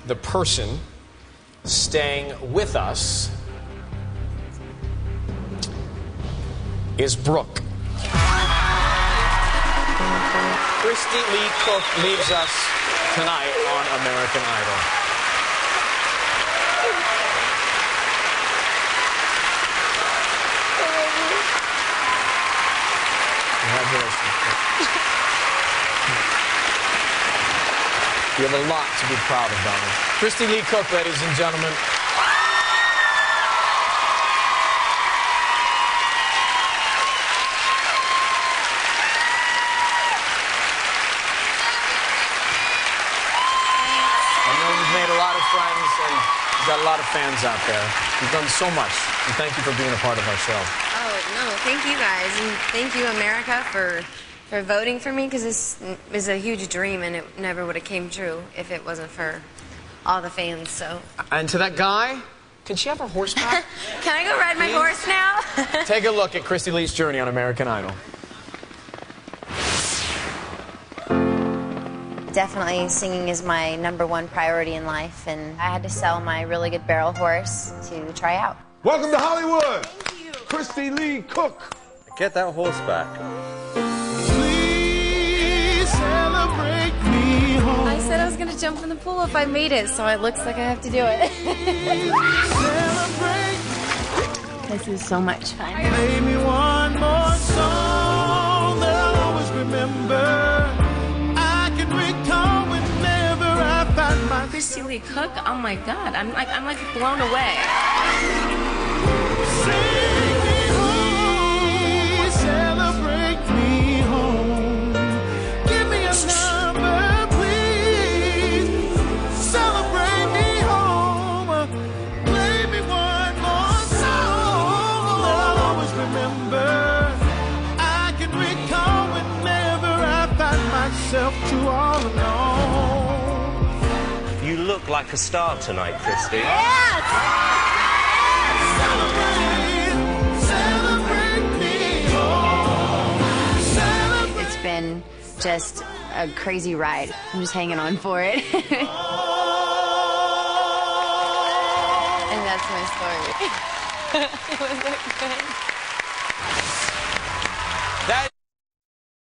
the person staying with us is Brooke. Christy Lee Cook leaves us tonight on American Idol. You have a lot to be proud of, Donald. Christy Lee Cook, ladies and gentlemen. I know you've made a lot of friends and you've got a lot of fans out there. You've done so much, and thank you for being a part of our show. Oh, no, thank you guys, and thank you, America, for voting for me, because this is a huge dream, and it never would have came true if it wasn't for all the fans, so. And to that guy, can she have her horse back? Can I go ride my horse now? Take a look at Christy Lee's journey on American Idol. Definitely singing is my #1 priority in life, and I had to sell my really good barrel horse to try out. Welcome to Hollywood. Thank you. Christy Lee Cook. Get that horse back. Please celebrate me home. I said I was going to jump in the pool if I made it, so it looks like I have to do it. This is so much fun. Play me one more song that I'll always remember. I can recall whenever I find myself. Christy Lee Cook, oh my God, I'm like blown away. Sing me home, celebrate me home. Give me a number, please. Celebrate me home. Play me one more song that I'll always remember. I can recall whenever I find myself too all alone. You look like a star tonight, Christy. It's been just a crazy ride. I'm just hanging on for it. And that's my story. Was that good?